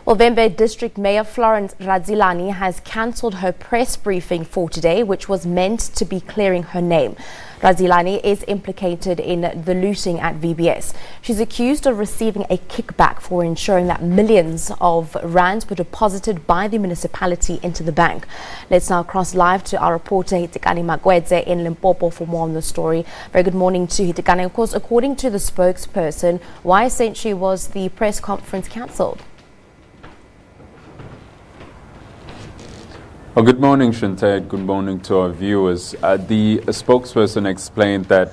Well, Vhembe District Mayor Florence Radzilani has cancelled her press briefing for today, which was meant to be clearing her name. Radzilani is implicated in the looting at VBS. She's accused of receiving a kickback for ensuring that millions of rands were deposited by the municipality into the bank. Let's now cross live to our reporter Hitekani Magwedze in Limpopo for more on the story. Very good morning to Hitekani. Of course, according to the spokesperson, why essentially was the press conference cancelled? Well, good morning, Shantae. Good morning to our viewers. The spokesperson explained that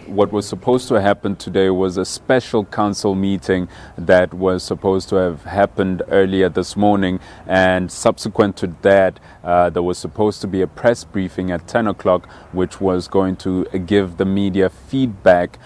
what was supposed to happen today was a special council meeting that was supposed to have happened earlier this morning, and subsequent to that there was supposed to be a press briefing at 10 o'clock which was going to give the media feedback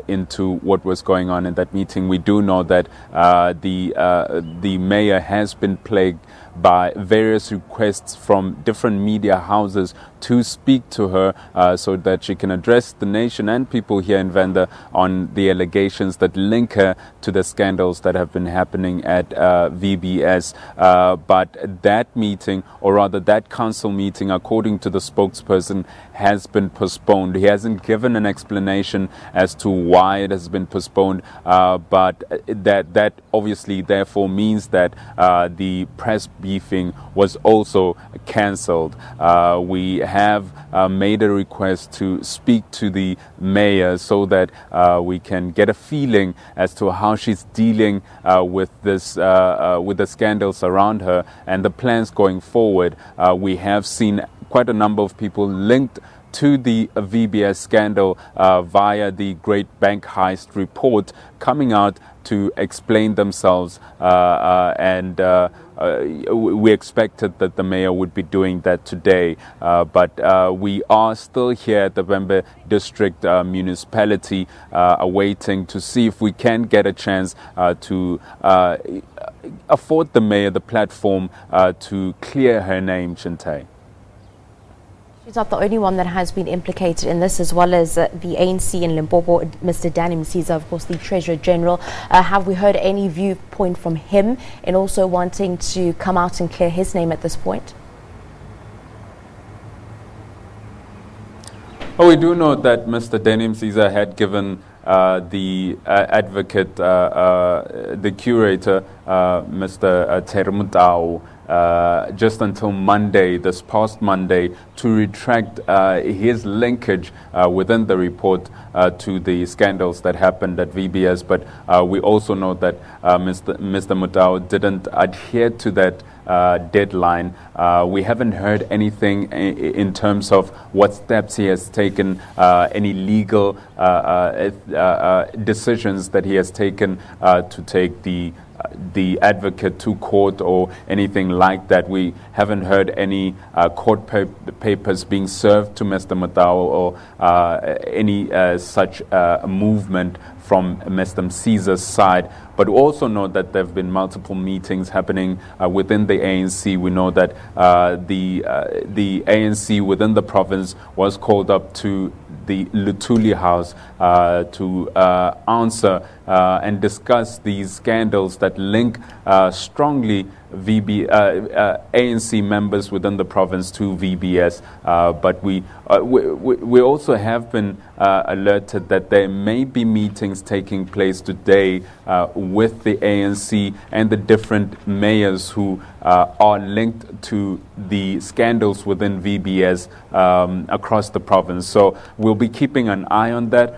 into what was going on in that meeting. We do know that the mayor has been plagued by various requests from different media houses to speak to her so that she can address the nation and people here in Vhembe on the allegations that link her to the scandals that have been happening at VBS. But that meeting, or rather that council meeting, according to the spokesperson, has been postponed. He hasn't given an explanation as to why it has been postponed, but that obviously therefore means that the press briefing was also cancelled. We have made a request to speak to the mayor so that we can get a feeling as to how she's dealing with the scandals around her and the plans going forward. We have seen quite a number of people linked to the VBS scandal via the Great Bank Heist report coming out to explain themselves, and we expected that the mayor would be doing that today, but we are still here at the Vhembe District Municipality awaiting to see if we can get a chance to afford the mayor the platform to clear her name, Shantae. She's not the only one that has been implicated in this, as well as the ANC in Limpopo, Mr. Danny Msiza, of course, the Treasurer General. Have we heard any viewpoint from him in also wanting to come out and clear his name at this point? Well, we do know that Mr. Danny Msiza had given the advocate, the curator, Mr. Termutau, just until Monday, this past Monday, to retract his linkage within the report to the scandals that happened at VBS. But we also know that Mr. Mutau didn't adhere to that deadline. We haven't heard anything in terms of what steps he has taken, any legal decisions that he has taken to take the advocate to court or anything like that. We haven't heard any court papers being served to Mr. Mutau or any such movement from Mr. Msiza's side. But we also know that there have been multiple meetings happening within the ANC. We know that the ANC within the province was called up to the Lutuli House to answer and discuss these scandals that link strongly ANC members within the province to VBS. But we also have been alerted that there may be meetings taking place today with the ANC and the different mayors who are linked to the scandals within VBS across the province. So we'll be keeping an eye on that.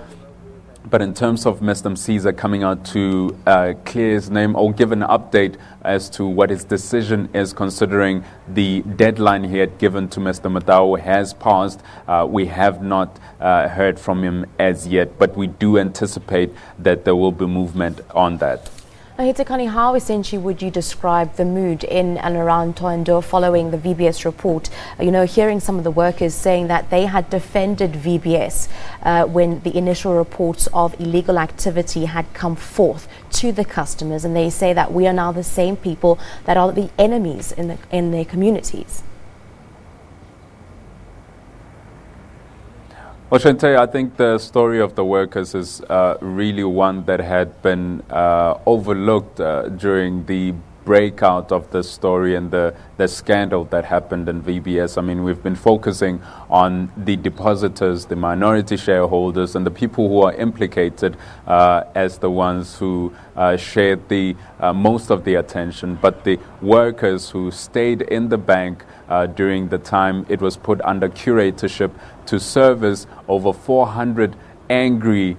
But in terms of Mr. Msiza coming out to clear his name or give an update as to what his decision is, considering the deadline he had given to Mr. Mutau has passed, we have not heard from him as yet. But we do anticipate that there will be movement on that. Hitekani, how essentially would you describe the mood in and around Thohoyandou following the VBS report? Hearing some of the workers saying that they had defended VBS when the initial reports of illegal activity had come forth to the customers, and they say that we are now the same people that are the enemies in their communities. Well, Shantae, I think the story of the workers is really one that had been overlooked during the breakout of the story and the scandal that happened in VBS. I mean, we've been focusing on the depositors, the minority shareholders, and the people who are implicated as the ones who shared the most of the attention. But the workers who stayed in the bank during the time it was put under curatorship to service over 400 angry,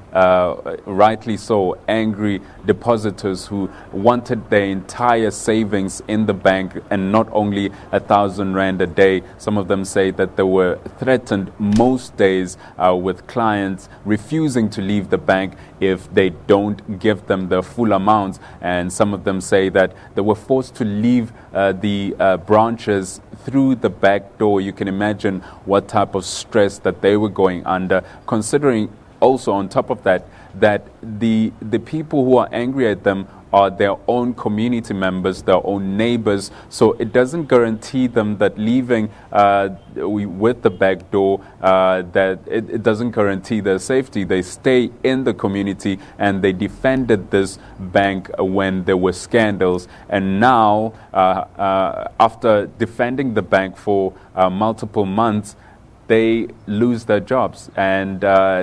rightly so, angry depositors who wanted their entire savings in the bank, and not only 1,000 rand a day. Some of them say that they were threatened most days with clients refusing to leave the bank if they don't give them the full amounts. And some of them say that they were forced to leave the branches through the back door. You can imagine what type of stress that they were going under, considering also on top of that, that the people who are angry at them are their own community members, their own neighbors. So it doesn't guarantee them that leaving with the back door, that it doesn't guarantee their safety. They stay in the community, and they defended this bank when there were scandals. And now, after defending the bank for multiple months, they lose their jobs and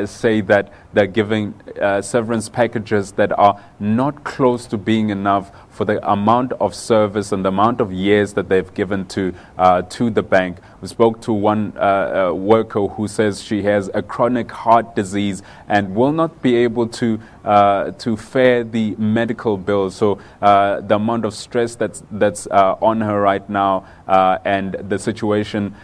say that they're giving severance packages that are not close to being enough for the amount of service and the amount of years that they've given to the bank. We spoke to one worker who says she has a chronic heart disease and will not be able to fare the medical bill. So the amount of stress that's on her right now, and the situation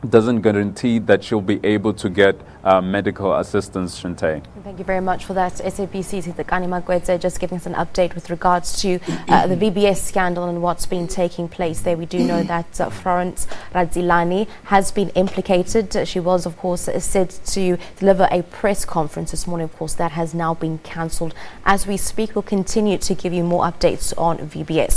doesn't guarantee that she'll be able to get medical assistance, Shantae. Thank you very much for that. SABC's Hitekani Magwedze just giving us an update with regards to the VBS scandal and what's been taking place there. We do know that Florence Radzilani has been implicated. She was, of course, said to deliver a press conference this morning. Of course, that has now been cancelled. As we speak, we'll continue to give you more updates on VBS.